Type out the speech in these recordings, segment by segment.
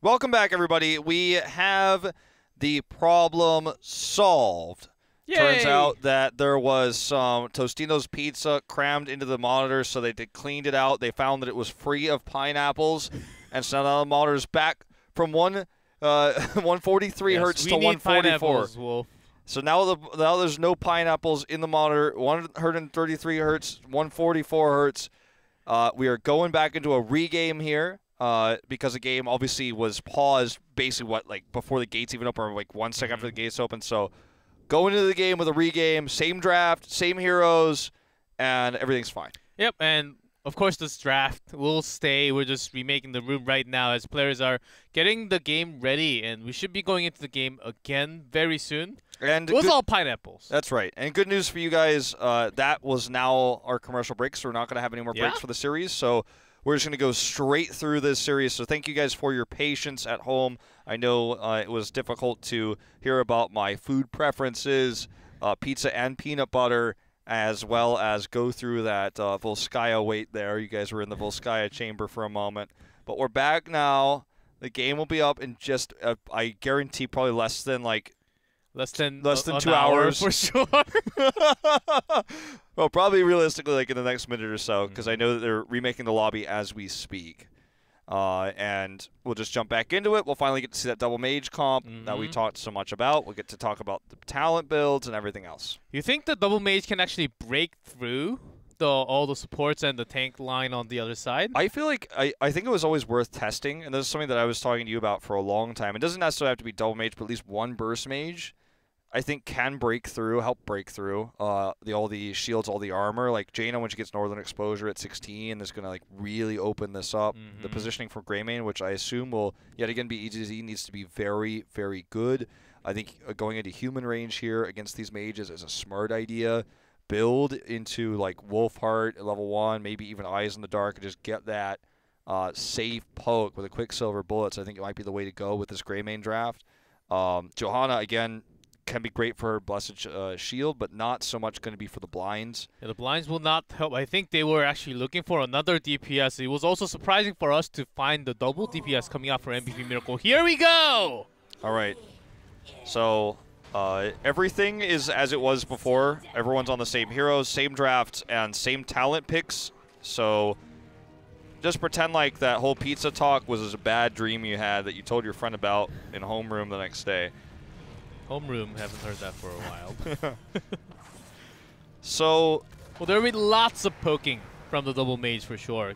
Welcome back, everybody. We have the problem solved. Yay! Turns out that there was some Tostino's pizza crammed into the monitor, so they cleaned it out. They found that it was free of pineapples, and so now the monitor's back from 143 hertz to 144. Wolf. So now there's no pineapples in the monitor. 133 hertz, 144 hertz. We are going back into a regame here. Because the game obviously was paused basically before the gates even open, or like 1 second after the gates open. So go into the game with a regame, same draft, same heroes, and everything's fine. Yep, and of course this draft will stay. We're just remaking the room right now as players are getting the game ready, and we should be going into the game again very soon. And with all pineapples. That's right. And good news for you guys, that was now our commercial break, so we're not going to have any more breaks for the series. So we're just going to go straight through this series. So thank you guys for your patience at home. I know it was difficult to hear about my food preferences, pizza and peanut butter, as well as go through that Volskaya wait there. You guys were in the Volskaya chamber for a moment. But we're back now. The game will be up in just, I guarantee, probably less than 2 hours for sure. Well, probably realistically in the next minute or so, because I know that they're remaking the lobby as we speak. And we'll just jump back into it. We'll finally get to see that double mage comp that we talked so much about. We'll get to talk about the talent builds and everything else. You think the double mage can actually break through all the supports and the tank line on the other side? I feel like I think it was always worth testing, and this is something that I was talking to you about for a long time. It doesn't necessarily have to be double mage, but at least one burst mage I think can help break through all the shields, all the armor. Like Jaina, when she gets Northern Exposure at 16, is going to really open this up. The positioning for Greymane, which I assume will yet again be HGC, needs to be very, very good. I think going into human range here against these mages is a smart idea. Build into Wolfheart at level 1, maybe even Eyes in the Dark, and just get that safe poke with a Quicksilver bullets. I think it might be the way to go with this Greymane draft. Johanna, again, can be great for her Blessed Shield, but not so much going to be for the blinds. Yeah, the blinds will not help. I think they were actually looking for another DPS. It was also surprising for us to find the double DPS coming out for MVP Miracle. Here we go! All right. So everything is as it was before. Everyone's on the same heroes, same drafts, and same talent picks. So just pretend like that whole pizza talk was a bad dream you had that you told your friend about in homeroom the next day. Homeroom, haven't heard that for a while. So, well, there will be lots of poking from the double mage for sure.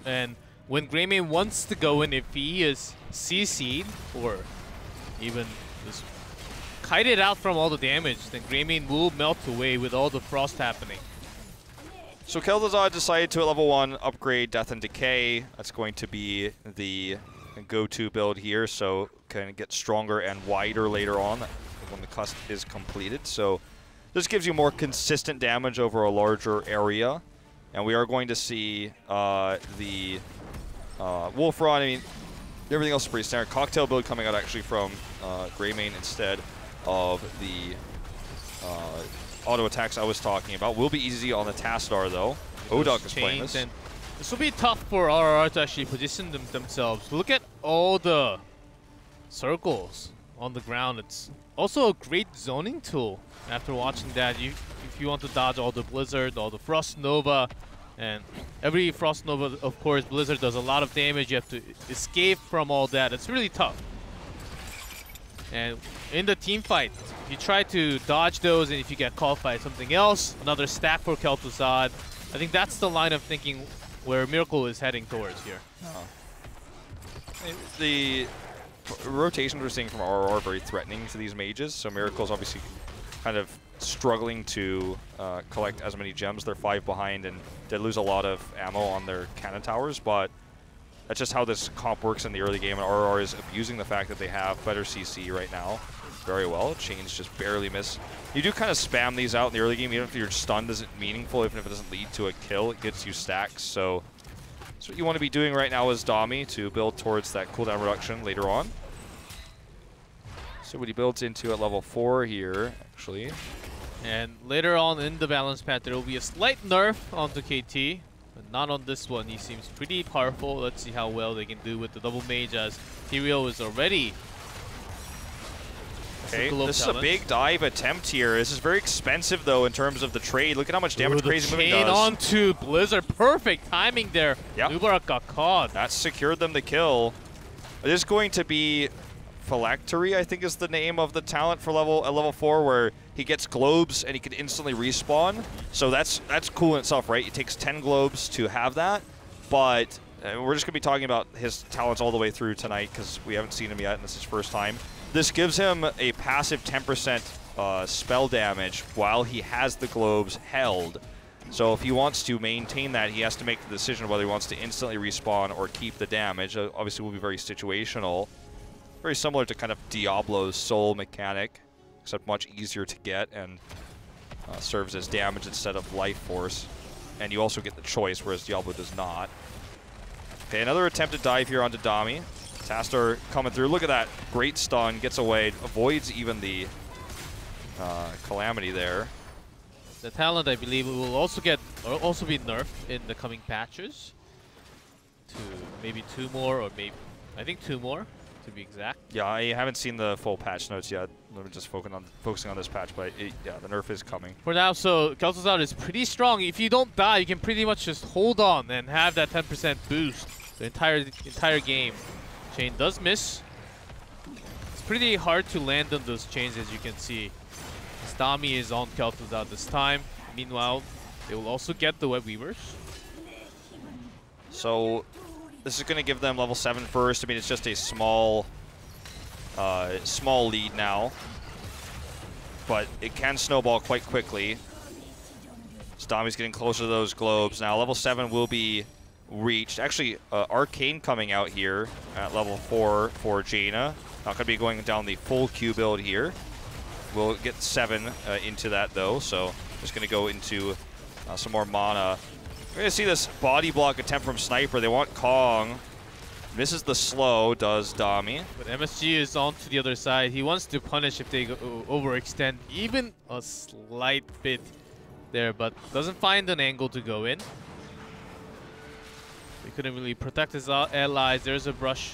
And when Greymane wants to go in, if he is CC'd or even just kited out from all the damage, then Greymane will melt away with all the frost happening. So Kel'Thuzad decided to, at level 1, upgrade Death and Decay. That's going to be the go-to build here, so can get stronger and wider later on when the cusp is completed. So this gives you more consistent damage over a larger area. And we are going to see the Wolf Rod. I mean, everything else is pretty standard. Cocktail build coming out actually from Greymane instead of the auto attacks I was talking about. Will be easy on the Tassadar though. Odok is playing this. And this will be tough for RRR to actually position themselves. Look at all the circles on the ground. It's also a great zoning tool. After watching that, if you want to dodge all the Blizzard, all the Frost Nova, and every Frost Nova, of course, Blizzard does a lot of damage. You have to escape from all that. It's really tough. And in the team fight, if you try to dodge those, and if you get caught by something else, another stack for Kel'Thuzad. I think that's the line of thinking where Miracle is heading towards here. The rotations we're seeing from RRR are very threatening to these mages, so Miracle's obviously kind of struggling to collect as many gems. They're 5 behind and did lose a lot of ammo on their cannon towers, but that's just how this comp works in the early game, and RRR is abusing the fact that they have better CC right now very well. Chains just barely miss. You do kind of spam these out in the early game, even if your stun isn't meaningful, even if it doesn't lead to a kill, it gets you stacks. So that's what you want to be doing right now as Dami to build towards that cooldown reduction later on. So what he builds into at level 4 here, actually. And later on in the balance path, there will be a slight nerf onto KT. But not on this one. He seems pretty powerful. Let's see how well they can do with the double mage, as Tyrael is already. Okay, this is a big dive attempt here. This is very expensive, though, in terms of the trade. Look at how much damage Crazy Moving does. Chain onto Blizzard. Perfect timing there. Yep. Nubarak got caught. That secured them the kill. It is going to be Phylactery, I think is the name of the talent for level 4, where he gets globes and he can instantly respawn. So that's cool in itself, right? It takes 10 globes to have that, but we're just going to be talking about his talents all the way through tonight because we haven't seen him yet and this is his first time. This gives him a passive 10% spell damage while he has the globes held. So if he wants to maintain that, he has to make the decision whether he wants to instantly respawn or keep the damage. Obviously, will be very situational. Very similar to kind of Diablo's soul mechanic, except much easier to get and serves as damage instead of life force. And you also get the choice, whereas Diablo does not. Okay, another attempted dive here onto Dami. Tastor coming through. Look at that. Great stun. Gets away. Avoids even the Calamity there. The talent, I believe, will also be nerfed in the coming patches. To maybe 2 more, or maybe, I think 2 more, to be exact. Yeah, I haven't seen the full patch notes yet. I'm just focusing on this patch, but yeah, the nerf is coming. For now, so Kel'Thuzad is pretty strong. If you don't die, you can pretty much just hold on and have that 10% boost the entire game. Chain does miss. It's pretty hard to land on those chains, as you can see. Dami is on Kel'Thuzad this time. Meanwhile, they will also get the Web Weavers. So this is going to give them level 7 first. I mean, it's just a small lead now, but it can snowball quite quickly. So Dami's getting closer to those globes now. Level 7 will be reached. Actually, Arcane coming out here at level 4 for Jaina. Not going to be going down the full Q build here. We'll get 7 into that, though, so just going to go into some more mana. We're going to see this body block attempt from Sniper. They want Kong. Misses the slow, does Dami. But MSG is on to the other side. He wants to punish if they overextend even a slight bit there, but doesn't find an angle to go in. He couldn't really protect his allies. There's a brush.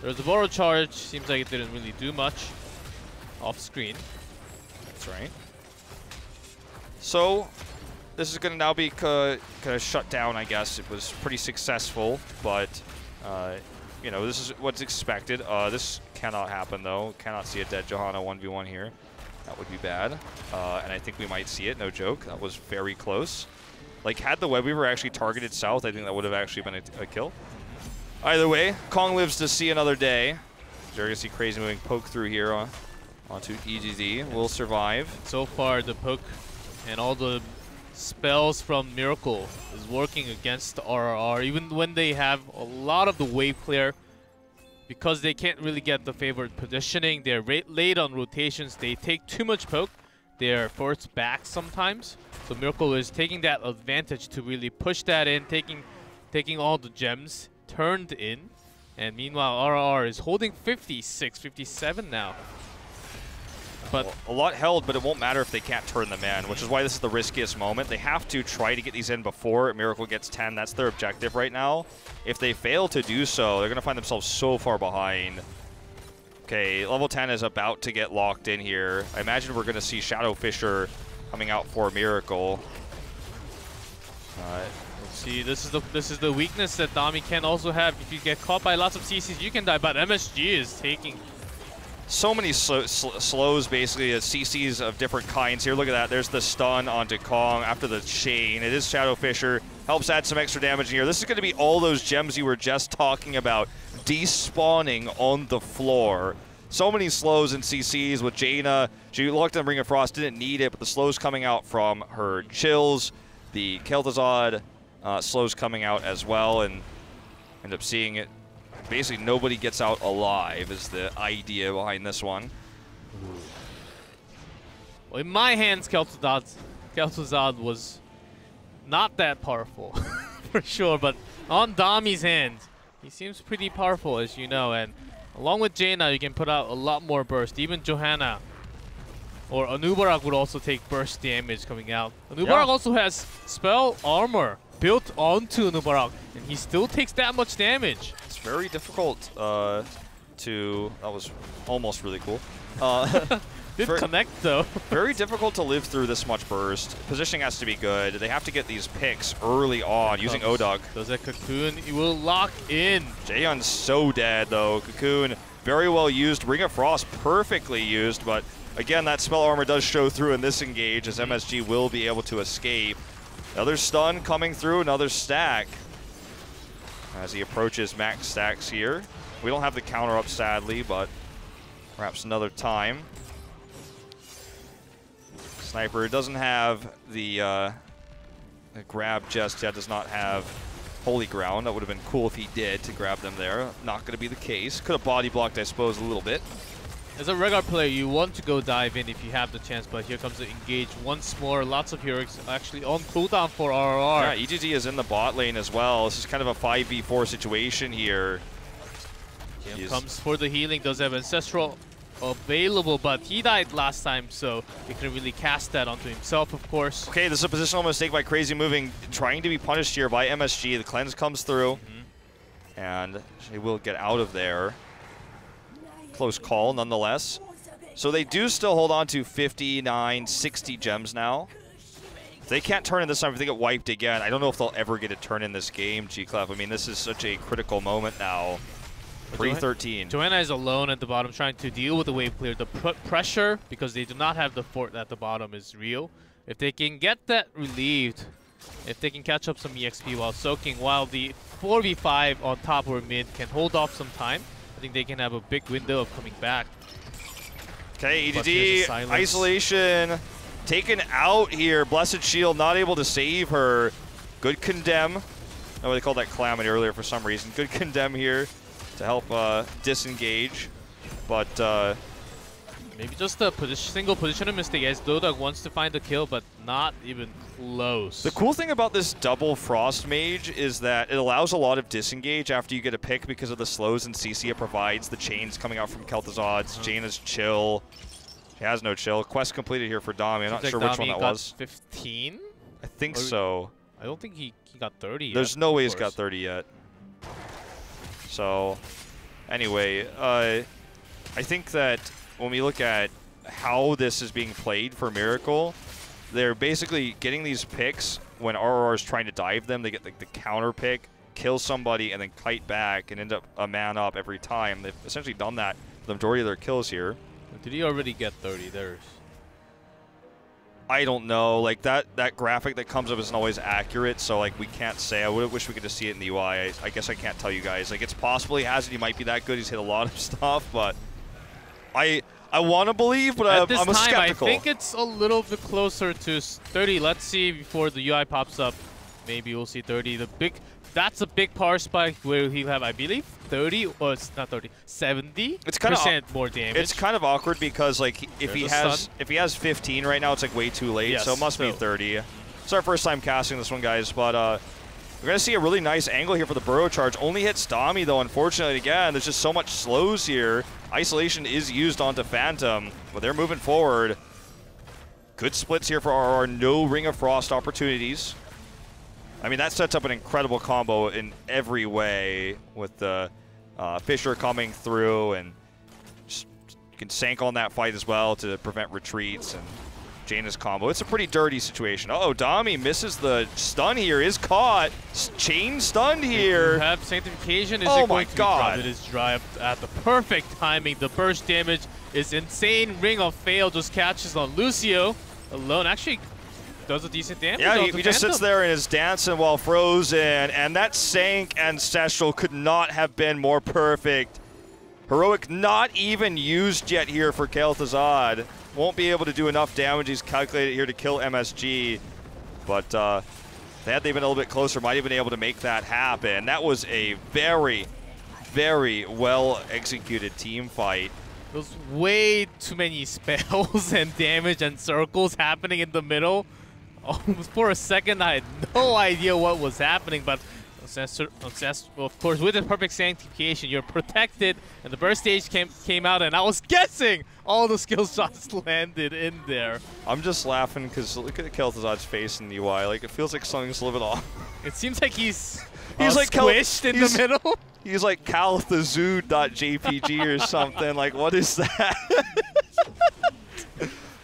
There's a borrow charge. Seems like it didn't really do much off screen. That's right. So this is going to now be kind of shut down, I guess. It was pretty successful, but you know, this is what's expected. This cannot happen, though. Cannot see a dead Johanna 1v1 here. That would be bad. And I think we might see it, no joke. That was very close. Like, had the Web Weaver actually targeted south, I think that would have actually been a kill. Either way, Kong lives to see another day. You're going to see Crazy Moving poke through here onto EGZ. Will survive. So far, the poke and all the spells from Miracle is working against the RRR, even when they have a lot of the wave clear. Because they can't really get the favored positioning, they're late on rotations, they take too much poke, they're forced back sometimes. So Miracle is taking that advantage to really push that in, taking all the gems turned in. And meanwhile, RRR is holding 56, 57 now. But a lot held, but it won't matter if they can't turn them in, which is why this is the riskiest moment. They have to try to get these in before Miracle gets 10. That's their objective right now. If they fail to do so, they're going to find themselves so far behind. Okay, level 10 is about to get locked in here. I imagine we're going to see Shadow Fisher coming out for Miracle. Let's see, this is the weakness that Dami can also have. If you get caught by lots of CCs, you can die, but MSG is taking so many slows, basically, CCs of different kinds here. Look at that. There's the stun onto Kong after the chain. It is Shadow Fisher. Helps add some extra damage in here. This is going to be all those gems you were just talking about despawning on the floor. So many slows and CCs with Jaina. She looked at Ring of Frost, didn't need it, but the slows coming out from her chills. The Kel'Thuzad slows coming out as well, and end up seeing it. Basically, nobody gets out alive is the idea behind this one. Well, in my hands, Kel'Thuzad was not that powerful, for sure. But on Dami's hands, he seems pretty powerful, as you know. And along with Jaina, you can put out a lot more burst. Even Johanna or Anubarak would also take burst damage coming out. Anubarak also has spell armor built onto Nubarak, and he still takes that much damage. It's very difficult that was almost really cool. Didn't connect though. Very difficult to live through this much burst. Positioning has to be good. They have to get these picks early on using Odug. Does that Cocoon? He will lock in. Jaehyun's so dead though. Cocoon very well used. Ring of Frost perfectly used, but again, that spell armor does show through in this engage as MSG will be able to escape. Another stun coming through, another stack. As he approaches max stacks here. We don't have the counter up sadly, but perhaps another time. Sniper doesn't have the grab just yet, does not have Holy Ground. That would have been cool if he did to grab them there. Not going to be the case. Could have body blocked, I suppose, a little bit. As a regular player, you want to go dive in if you have the chance, but here comes the engage once more. Lots of heroics actually on cooldown for RRR. Yeah, EGG is in the bot lane as well. This is kind of a 5v4 situation here. Here comes for the healing. Does have Ancestral available, but he died last time, so he couldn't really cast that onto himself, of course. Okay, this is a positional mistake by Crazy Moving, trying to be punished here by MSG. The cleanse comes through, and he will get out of there. Close call, nonetheless. So they do still hold on to 59, 60 gems now. If they can't turn in this time, if they get wiped again, I don't know if they'll ever get a turn in this game, G-Clef. I mean, this is such a critical moment now. 3-13. Joanna is alone at the bottom trying to deal with the wave clear. The pressure, because they do not have the fort at the bottom, is real. If they can get that relieved, if they can catch up some EXP while soaking, while the 4v5 on top or mid can hold off some time, I think they can have a big window of coming back. Okay, EDD, isolation, taken out here. Blessed Shield not able to save her. Good condemn. Oh, they called that Calamity earlier for some reason. Good condemn here to help disengage, but maybe just a single positional mistake as Dodog wants to find the kill, but not even close. The cool thing about this double Frost Mage is that it allows a lot of disengage after you get a pick because of the slows and CC it provides. The chains coming out from Kel'Thuzad's. Jaina's chill. She has no chill. Quest completed here for Dami. I'm not sure which one that was. 15? I think so. I don't think he got 30 There's yet, no way he's got 30 yet. So, anyway, I think that when we look at how this is being played for Miracle, they're basically getting these picks when RRR is trying to dive them. They get like the counter pick, kill somebody, and then kite back and end up a man up every time. They've essentially done that for the majority of their kills here. Did he already get 30? There's... I don't know. Like that graphic that comes up isn't always accurate, so like we can't say. I wish we could just see it in the UI. I guess I can't tell you guys. Like it's possible he has it. He might be that good. He's hit a lot of stuff, but I want to believe, but I'm skeptical. I think it's a little bit closer to 30. Let's see before the UI pops up. Maybe we'll see 30. That's a big power spike where he'll have, I believe, 30 or it's not 30, 70%. It's kind of more damage. It's kind of awkward because like if he has 15 right now, it's like way too late. Yes, so it must be 30. It's our first time casting this one, guys, but we're gonna see a really nice angle here for the burrow charge. Only hits Dami though, unfortunately. Again, there's just so much slows here. Isolation is used onto Phantom, but they're moving forward. Good splits here for RR. No Ring of Frost opportunities. I mean, that sets up an incredible combo in every way with the Fisher coming through, and just, you can sank on that fight as well to prevent retreats and Jaina's combo. It's a pretty dirty situation. Uh-oh, Dami misses the stun here, is caught. Chain stunned here. You have Sanctification. Is oh it my going to God. It is dry at the perfect timing. The burst damage is insane. Ring of Fail just catches on Lucio alone. Actually, does a decent damage. Yeah, he just sits there and is dancing while frozen, and that Sank Ancestral could not have been more perfect. Heroic not even used yet here for Kel'Thuzad. Won't be able to do enough damage. He's calculated here to kill MSG, but had they been a little bit closer, might have been able to make that happen. That was a very, very well executed team fight. There's way too many spells and damage and circles happening in the middle. For a second, I had no idea what was happening, but Well, of course, with the perfect sanctification, you're protected, and the burst stage came out, and I was guessing all the skill shots landed in there. I'm just laughing because look at Kel'Thuzad's face in the UI. Like, it feels like something's a little bit off. It seems like he's like squished in the middle. He's like Calthazoo.jpg or something. Like, what is that?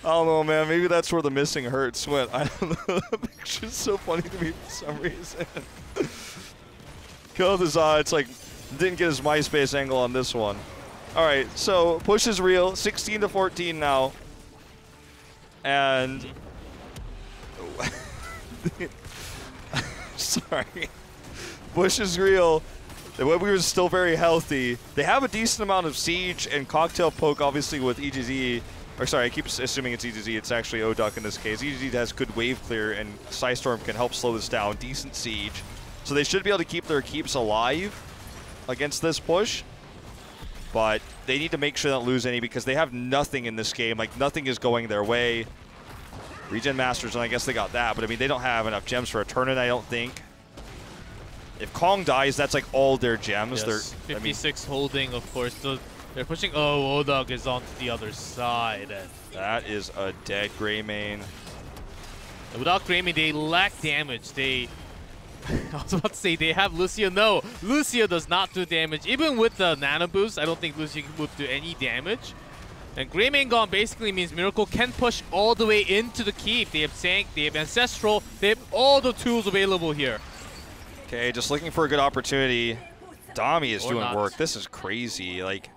I don't know, man. Maybe that's where the missing hurts went. I don't know. The picture's so funny to me for some reason. Kel'Thuzad, it's like, didn't get his MySpace angle on this one. All right, so push is real. 16-14 now. And... Sorry. Push is real. The Webweaver is still very healthy. They have a decent amount of siege and cocktail poke, obviously, with EGZ. Or sorry, I keep assuming it's EGZ. It's actually Oduck in this case. EGZ has good wave clear, and Psystorm can help slow this down. Decent siege. So they should be able to keep their keeps alive against this push. But they need to make sure they don't lose any because they have nothing in this game. Like, nothing is going their way. Regen Masters, and I guess they got that. But, I mean, they don't have enough gems for a tournament, I don't think. If Kong dies, that's like all their gems. Yes. 56 holding, of course. They're pushing. Oh, Oduck is on the other side. That is a dead Greymane. Without Greymane, they lack damage. I was about to say they have Lucio. No, Lucio does not do damage. Even with the Nano Boost, I don't think Lucio would do any damage. And Greymane gone basically means Miracle can push all the way into the keep. They have Sank, they have Ancestral, they have all the tools available here. Okay, just looking for a good opportunity. Dami is doing not. work. This is crazy. Like,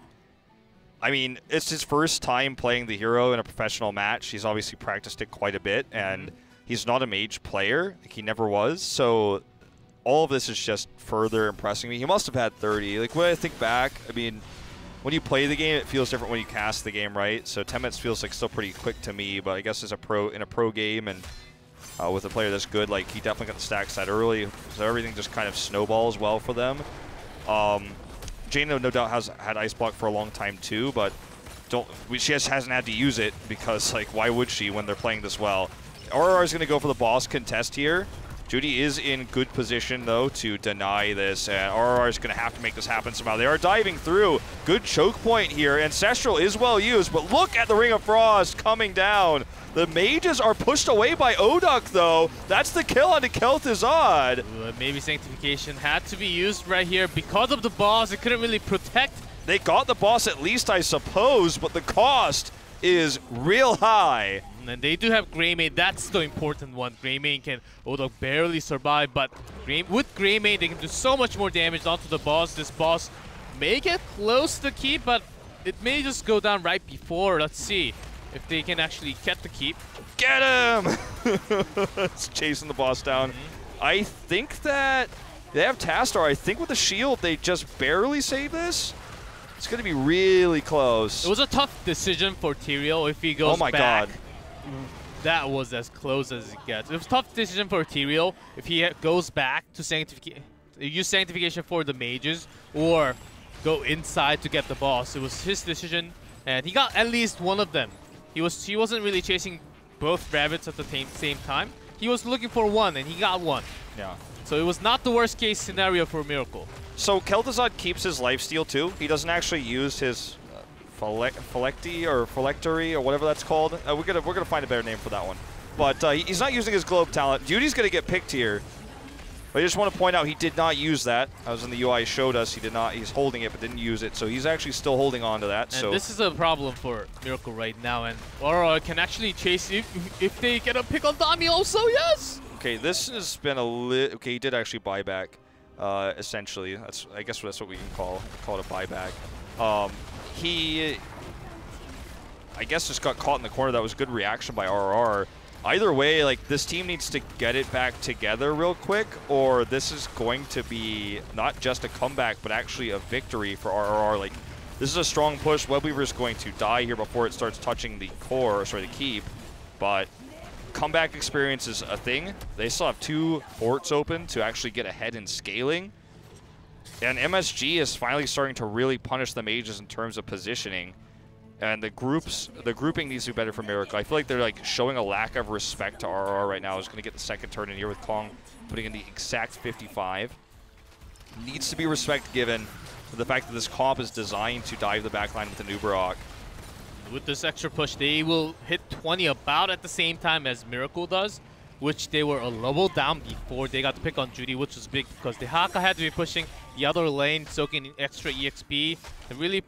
I mean, it's his first time playing the hero in a professional match. He's obviously practiced it quite a bit, and he's not a mage player. Like, he never was. So all of this is just further impressing me. He must have had 30. Like, when I think back, I mean, when you play the game, it feels different when you cast the game, right? So 10 minutes feels like still pretty quick to me, but I guess as a pro in a pro game and with a player that's good, like, he definitely got the stack set early, so everything just kind of snowballs well for them. Jane, no doubt, has had Ice Block for a long time too, but she hasn't had to use it because, like, why would she when they're playing this well? RRR is going to go for the boss contest here. Judy is in good position, though, to deny this, and RRR is going to have to make this happen somehow. They are diving through. Good choke point here. Ancestral is well used, but look at the Ring of Frost coming down. The mages are pushed away by Oduck, though. That's the kill onto Kel'Thuzad. Maybe Sanctification had to be used right here because of the boss. It couldn't really protect. They got the boss at least, I suppose, but the cost is real high. And they do have Greymane. That's the important one. Greymane can Oduck barely survive, but with Greymane, they can do so much more damage onto the boss. This boss may get close to the keep, but it may just go down right before. Let's see if they can actually get the keep. Get him! It's chasing the boss down. I think that they have Tastar. I think with the shield, they just barely save this. It's going to be really close. It was a tough decision for Tyrael if he goes back. Oh my god. That was as close as it gets. It was a tough decision for Tyrael if he goes back to use Sanctification for the mages or go inside to get the boss. It was his decision, and he got at least one of them. He wasn't really chasing both rabbits at the same time. He was looking for one, and he got one. Yeah. So it was not the worst case scenario for Miracle. So Kel'Thuzad keeps his lifesteal too. He doesn't actually use his phylactery or whatever that's called. We're gonna find a better name for that one. But he's not using his globe talent. Judy's gonna get picked here. But I just want to point out he did not use that. As in the UI showed us, he did not. He's holding it but didn't use it. So he's actually still holding on to that. And this is a problem for Miracle right now. And Aurora can actually chase if they get a pick on Dami also, yes! Okay, this has been a little... Okay, he did actually buy back, essentially. I guess that's what we can call it a buyback. He, I guess, just got caught in the corner. That was a good reaction by RRR. Either way, like, this team needs to get it back together real quick, or this is going to be not just a comeback, but actually a victory for RRR. Like, this is a strong push. Webweaver is going to die here before it starts touching the core, sorry, the keep. But comeback experience is a thing. They still have 2 forts open to actually get ahead in scaling. And MSG is finally starting to really punish the mages in terms of positioning. And the grouping needs to be better for Miracle. I feel like they're like showing a lack of respect to RR right now. Is going to get the second turn in here with Kong putting in the exact 55. needs to be respect given for the fact that this comp is designed to dive the backline with an Uberok. With this extra push, they will hit 20 about at the same time as Miracle does, which they were a level down before they got to pick on Judy, which was big because the Haka had to be pushing the other lane, soaking in extra EXP, and really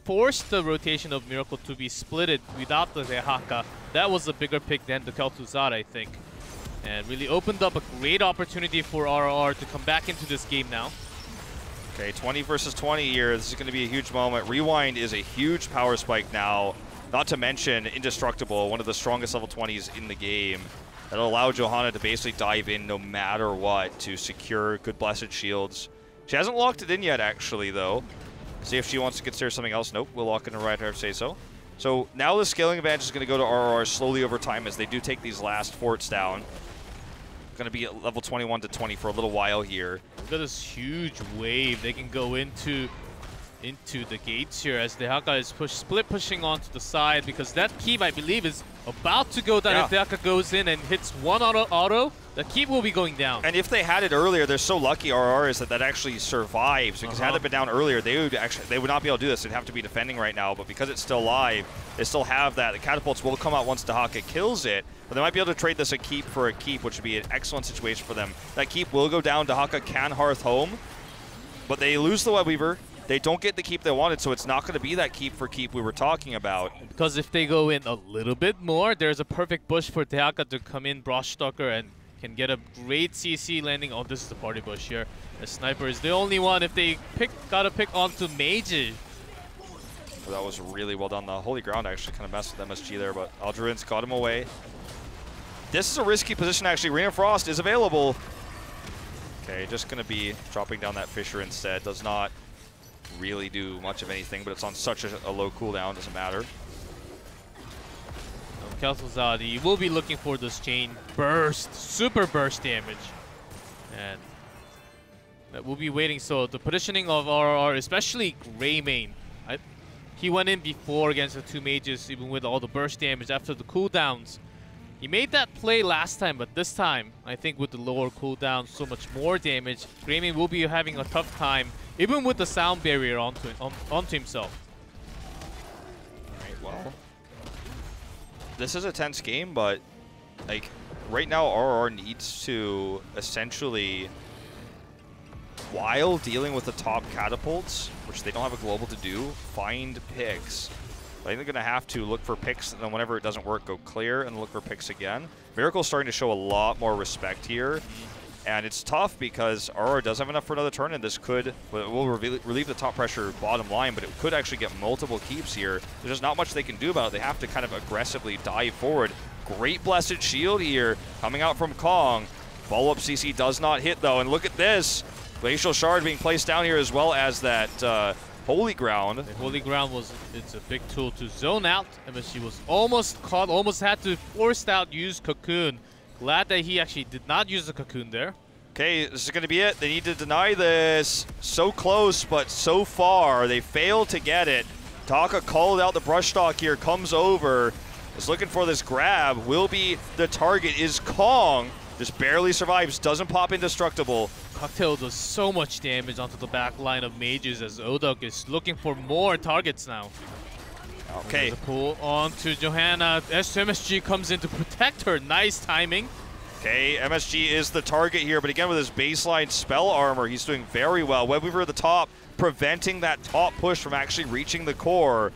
forced the rotation of Miracle to be splitted without the Haka. That was a bigger pick than the Kel'Thuzad, I think. And really opened up a great opportunity for RRR to come back into this game now. Okay, 20 versus 20 here. This is going to be a huge moment. Rewind is a huge power spike now. Not to mention Indestructible, one of the strongest level 20s in the game. That'll allow Johanna to basically dive in no matter what to secure good blessed shields. She hasn't locked it in yet, actually, though. See if she wants to consider something else. Nope, we'll lock in her right here, say so. So now the scaling advantage is going to go to RRR slowly over time as they do take these last forts down. Going to be at level 21 to 20 for a little while here. Look at this huge wave. They can go into the gates here as the Haka is split pushing onto the side because that keep, I believe, is about to go down. Yeah. If the Haka goes in and hits one auto, the keep will be going down. And if they had it earlier, they're so lucky, RR, is that actually survives. Because had it been down earlier, they would not be able to do this. They'd have to be defending right now. But because it's still live, they still have that. The catapults will come out once the Haka kills it. But they might be able to trade this a keep for a keep, which would be an excellent situation for them. That keep will go down. Haka can hearth home. But they lose the Web Weaver. They don't get the keep they wanted, so it's not going to be that keep for keep we were talking about. Because if they go in a little bit more, there's a perfect bush for Haka to come in, Brushstalker, and can get a great CC landing. Oh, this is the party bush here. The sniper is the only one if they gotta pick onto mages. Well, that was really well done. The Holy Ground actually kind of messed with MSG there, but Aldrin's got him away. This is a risky position, actually. Rain of Frost is available. Okay, just going to be dropping down that Fissure instead. Does not really do much of anything, but it's on such a low cooldown, doesn't matter. Kel'Thuzad will be looking for this chain burst, super burst damage. And that will be waiting. So the positioning of RRR, especially Greymane, he went in before against the two mages, even with all the burst damage after the cooldowns. He made that play last time, but this time, I think with the lower cooldown, so much more damage, Greymane will be having a tough time, even with the sound barrier onto himself. Alright, well, this is a tense game, but like right now RR needs to essentially, while dealing with the top catapults, which they don't have a global to do, find picks. I think they're going to have to look for picks, and then whenever it doesn't work, go clear and look for picks again. Miracle's starting to show a lot more respect here, and it's tough because RR does have enough for another turn, and this could, will relieve the top pressure bottom line, but it could actually get multiple keeps here. There's just not much they can do about it. They have to kind of aggressively dive forward. Great Blessed Shield here coming out from Kong. Follow-up CC does not hit, though, and look at this. Glacial Shard being placed down here, as well as that Holy Ground. The Holy Ground it's a big tool to zone out. MSG was almost caught, almost had to force out use Cocoon. Glad that he actually did not use the Cocoon there. Okay, this is going to be it. They need to deny this. So close, but so far. They failed to get it. Taka called out the Brushstalk here, comes over, is looking for this grab. Will be the target is Kong. Just barely survives, doesn't pop Indestructible. Cocktail does so much damage onto the back line of mages as Odok is looking for more targets now. Okay. There's a pull onto Johanna. MSG comes in to protect her. Nice timing. Okay, MSG is the target here, but again with his baseline spell armor, he's doing very well. Webweaver at the top, preventing that top push from actually reaching the core.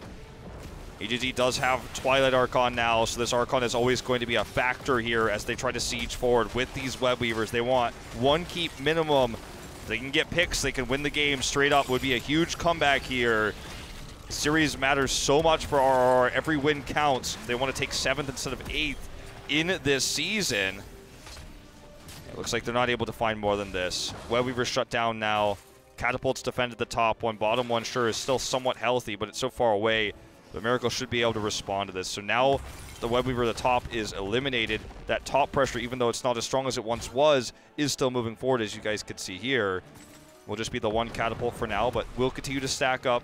HGC does have Twilight Archon now, so this Archon is always going to be a factor here as they try to siege forward with these Web Weavers. They want one keep minimum. If they can get picks, they can win the game straight up. Would be a huge comeback here. The series matters so much for RR. Every win counts. They want to take 7th instead of 8th in this season. It looks like they're not able to find more than this. Web Weaver shut down now. Catapults defended the top one. Bottom one sure is still somewhat healthy, but it's so far away. But Miracle should be able to respond to this. So now the Web Weaver at the top is eliminated. That top pressure, even though it's not as strong as it once was, is still moving forward, as you guys can see here. Will just be the one catapult for now, but we'll continue to stack up.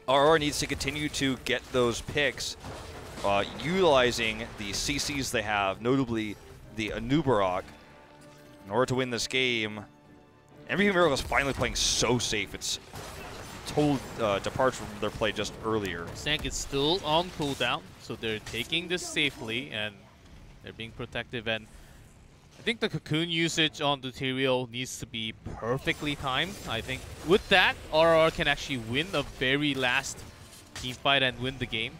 RR needs to continue to get those picks, utilizing the CCs they have, notably the Anubarak, in order to win this game. MVP Miracle is finally playing so safe. It's total departure from their play just earlier. Sank is still on cooldown, so they're taking this safely and they're being protective. And I think the cocoon usage on Deuterial needs to be perfectly timed. I think with that, RRR can actually win a very last team fight and win the game.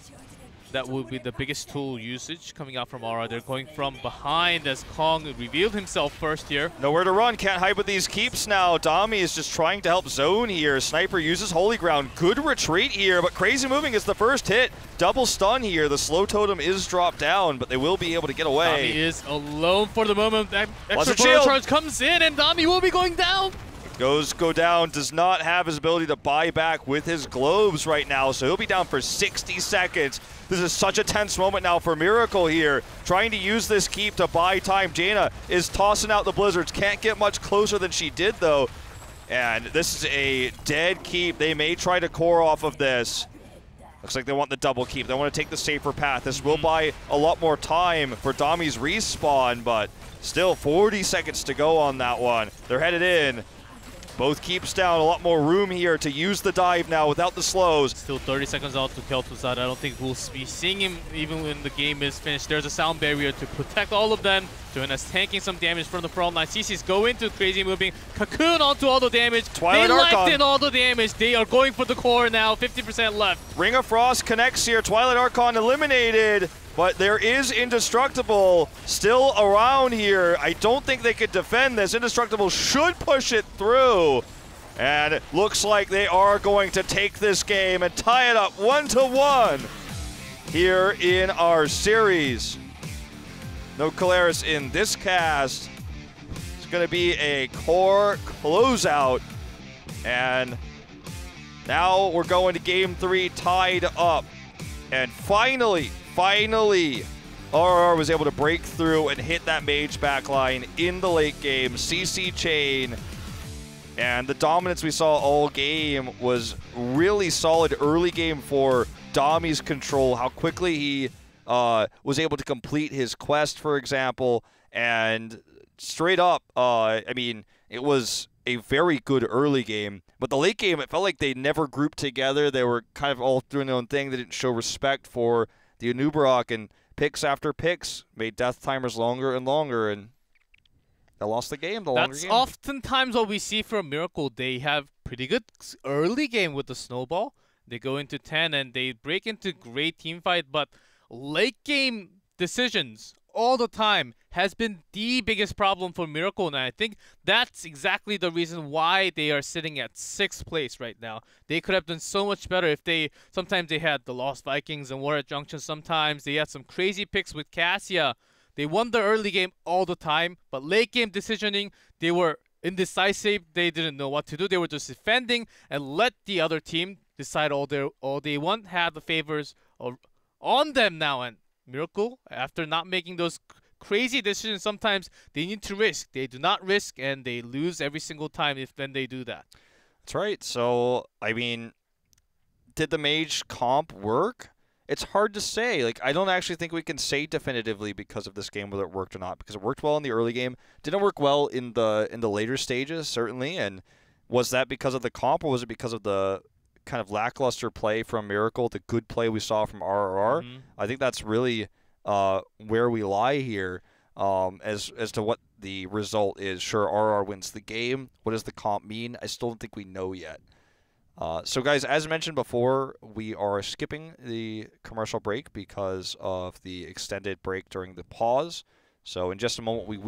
That would be the biggest tool usage coming out from RRR. They're going from behind as Kong revealed himself first here. Nowhere to run, can't hide with these keeps now. Dami is just trying to help zone here. Sniper uses Holy Ground. Good retreat here, but crazy moving is the first hit. Double stun here. The slow totem is dropped down, but they will be able to get away. Dami is alone for the moment. That extra shield charge comes in and Dami will be going down. Go down, does not have his ability to buy back with his globes right now, so he'll be down for 60 seconds. This is such a tense moment now for Miracle here, trying to use this keep to buy time. Jaina is tossing out the blizzards, can't get much closer than she did though. And this is a dead keep. They may try to core off of this. Looks like they want the double keep. They want to take the safer path. This will buy a lot more time for Dami's respawn, but still 40 seconds to go on that one. They're headed in. Both keeps down, a lot more room here to use the dive now without the slows. Still 30 seconds out to Kel'Thuzad. I don't think we'll be seeing him even when the game is finished. There's a sound barrier to protect all of them. Jonas tanking some damage from the front line. CC's go into crazy moving. Cocoon onto all the damage. Twilight they Archon. left in all the damage. They are going for the core now. 50% left. Ring of Frost connects here. Twilight Archon eliminated, but there is Indestructible still around here. I don't think they could defend this. Indestructible should push it through. And it looks like they are going to take this game and tie it up 1-1 here in our series. No Caleris in this cast. It's going to be a core closeout. And now we're going to game 3 tied up. And finally, RRR was able to break through and hit that mage backline in the late game. CC chain. And the dominance we saw all game was really solid early game for Dami's control. How quickly he was able to complete his quest, for example. And straight up, I mean, it was a very good early game. But the late game, it felt like they never grouped together. They were kind of all doing their own thing. They didn't show respect for the Anubarak, and picks after picks made death timers longer and longer, and they lost the game. That's oftentimes what we see from Miracle. They have pretty good early game with the snowball. They go into 10 and they break into great team fight, but late game decisions all the time has been the biggest problem for Miracle, and I think that's exactly the reason why they are sitting at 6th place right now. They could have done so much better if sometimes they had the Lost Vikings and War at Junction, sometimes they had some crazy picks with Cassia. They won the early game all the time, but late game decisioning, they were indecisive. They didn't know what to do. They were just defending and let the other team decide all they want, have the favors on them now. And Miracle, after not making those crazy decisions, sometimes they need to risk. They do not risk, and they lose every single time when they do that. That's right. So, I mean, did the mage comp work? It's hard to say. Like, I don't actually think we can say definitively because of this game whether it worked or not, because it worked well in the early game, didn't work well in the later stages, certainly. And was that because of the comp, or was it because of the kind of lackluster play from Miracle, the good play we saw from RRR? I think that's really where we lie here as to what the result is. Sure, RRR wins the game. What does the comp mean? I still don't think we know yet. So guys, as mentioned before, we are skipping the commercial break because of the extended break during the pause. So in just a moment, we will